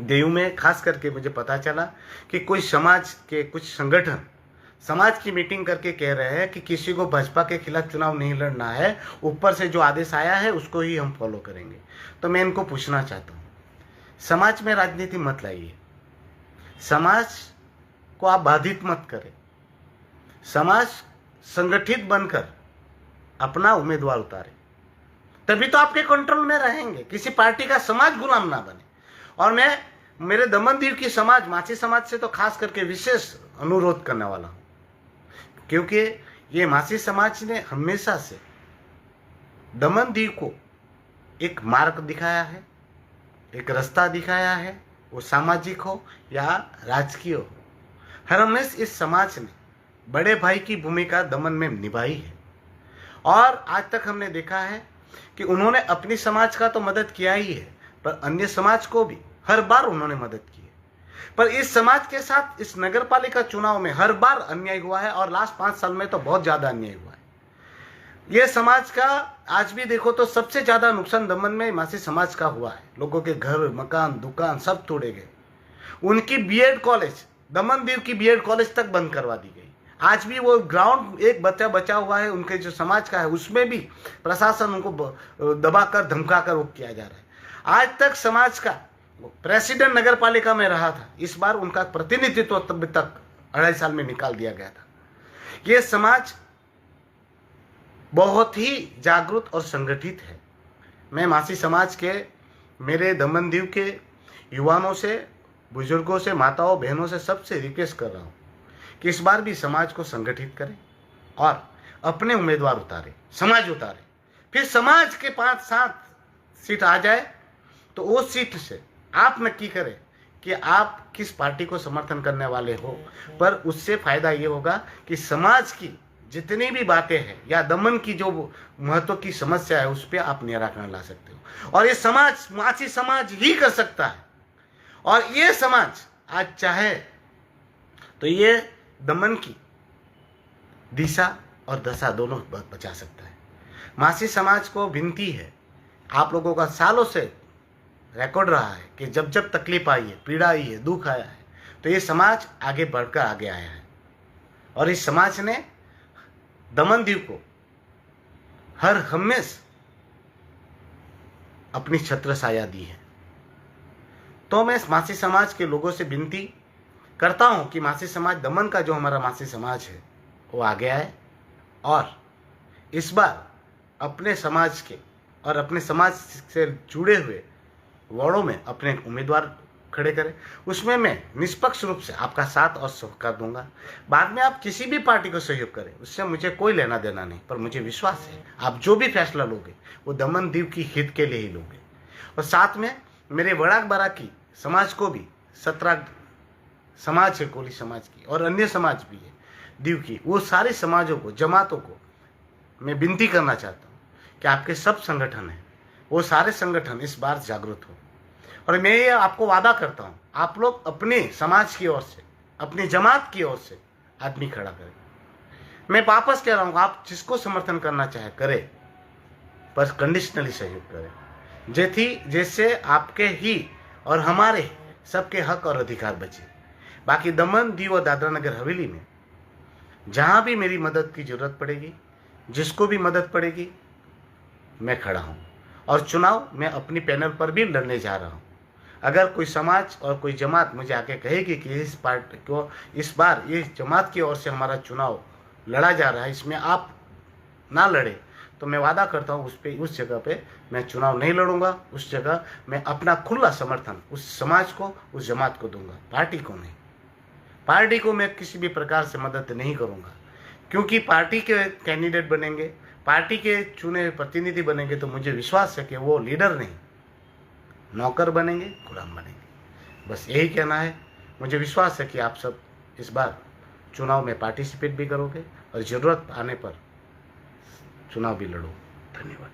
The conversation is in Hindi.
देव में खास करके मुझे पता चला कि कोई समाज के कुछ संगठन समाज की मीटिंग करके कह रहे हैं कि किसी को भाजपा के खिलाफ चुनाव नहीं लड़ना है, ऊपर से जो आदेश आया है उसको ही हम फॉलो करेंगे। तो मैं इनको पूछना चाहता हूँ, समाज में राजनीति मत लाइए, समाज को आप बाधित मत करें, समाज संगठित बनकर अपना उम्मीदवार उतारे, तभी तो आपके कंट्रोल में रहेंगे। किसी पार्टी का समाज गुलाम ना बने। और मैं मेरे दमनदीव की समाज, माछी समाज से तो खास करके विशेष अनुरोध करने वाला हूं, क्योंकि ये माछी समाज ने हमेशा से दमनदीव को एक मार्ग दिखाया है, एक रास्ता दिखाया है, वो सामाजिक हो या राजकीय हो। हर हमेशा इस समाज ने बड़े भाई की भूमिका दमन में निभाई है। और आज तक हमने देखा है कि उन्होंने अपनी समाज का तो मदद किया ही है, पर अन्य समाज को भी हर बार उन्होंने मदद की है। पर इस समाज के साथ इस नगर पालिका चुनाव में हर बार अन्याय हुआ है, और लास्ट 5 साल में तो बहुत ज्यादा अन्याय हुआ है। यह समाज का आज भी देखो तो सबसे ज्यादा नुकसान दमन में मासी समाज का हुआ है। लोगों के घर, मकान, दुकान सब तोड़े गए। उनकी बीएड कॉलेज, दमनदीव की बीएड कॉलेज तक बंद करवा दी गई। आज भी वो ग्राउंड एक बच्चा बचा हुआ है उनके जो समाज का है, उसमें भी प्रशासन उनको दबाकर धमकाकर वो किया जा रहा है। आज तक समाज का प्रेसिडेंट नगर पालिका में रहा था, इस बार उनका प्रतिनिधित्व तब तक 2.5 साल में निकाल दिया गया था। ये समाज बहुत ही जागरूक और संगठित है। मैं मासी समाज के, मेरे दमनदीव के युवाओं से, बुजुर्गों से, माताओं बहनों से सबसे रिक्वेस्ट कर रहा हूँ कि इस बार भी समाज को संगठित करें और अपने उम्मीदवार उतारे, समाज उतारे। फिर समाज के 5-7 सीट आ जाए तो उस सीट से आप नक्की करें कि आप किस पार्टी को समर्थन करने वाले हो। पर उससे फायदा ये होगा कि समाज की जितनी भी बातें हैं या दमन की जो महत्व की समस्या है उस पर आप निराकरण ला सकते हो। और ये समाज माछी समाज ही कर सकता है। और ये समाज आज चाहे तो ये दमन की दिशा और दशा दोनों बचा सकता है। मासी समाज को विनती है, आप लोगों का सालों से रिकॉर्ड रहा है कि जब जब तकलीफ आई है, पीड़ा आई है, दुख आया है, तो ये समाज आगे बढ़कर आगे आया है। और इस समाज ने दमनदीव को हर हमेशा अपनी छत्र छाया दी है। तो मैं इस मासी समाज के लोगों से विनती करता हूं कि मासी समाज, दमन का जो हमारा मासी समाज है वो आगे आए और इस बार अपने समाज के और अपने समाज से जुड़े हुए वार्डों में अपने उम्मीदवार खड़े करें। उसमें मैं निष्पक्ष रूप से आपका साथ और सहकार दूंगा। बाद में आप किसी भी पार्टी को सहयोग करें, उससे मुझे कोई लेना देना नहीं, पर मुझे विश्वास है आप जो भी फैसला लोगे वो दमनदीव की हित के लिए ही लोगे। और साथ में मेरे वड़ाक बारा की समाज को भी, 17 समाज है कोली समाज की और अन्य समाज भी है दीव की, वो सारे समाजों को, जमातों को मैं विनती करना चाहता हूँ कि आपके सब संगठन हैं वो सारे संगठन इस बार जागरूक हो। और मैं ये आपको वादा करता हूँ, आप लोग अपने समाज की ओर से, अपनी जमात की ओर से आदमी खड़ा करें। मैं वापस कह रहा हूँ, आप जिसको समर्थन करना चाहे करें, पर कंडीशनली सहयोग करें, जैसे आपके ही और हमारे सबके हक और अधिकार बचे। बाकी दमन, दीव और दादरा नगर हवेली में जहाँ भी मेरी मदद की जरूरत पड़ेगी, जिसको भी मदद पड़ेगी, मैं खड़ा हूँ। और चुनाव मैं अपनी पैनल पर भी लड़ने जा रहा हूँ। अगर कोई समाज और कोई जमात मुझे आके कहेगी कि इस पार्टी को इस बार ये जमात की ओर से हमारा चुनाव लड़ा जा रहा है, इसमें आप ना लड़े, तो मैं वादा करता हूँ उस जगह पे मैं चुनाव नहीं लड़ूंगा। उस जगह मैं अपना खुला समर्थन उस समाज को, उस जमात को दूंगा, पार्टी को नहीं। पार्टी को मैं किसी भी प्रकार से मदद नहीं करूंगा, क्योंकि पार्टी के कैंडिडेट बनेंगे, पार्टी के चुने हुए प्रतिनिधि बनेंगे तो मुझे विश्वास है कि वो लीडर नहीं, नौकर बनेंगे, गुलाम बनेंगे। बस यही कहना है। मुझे विश्वास है कि आप सब इस बार चुनाव में पार्टिसिपेट भी करोगे और ज़रूरत आने पर चुनाव भी लड़ो। धन्यवाद।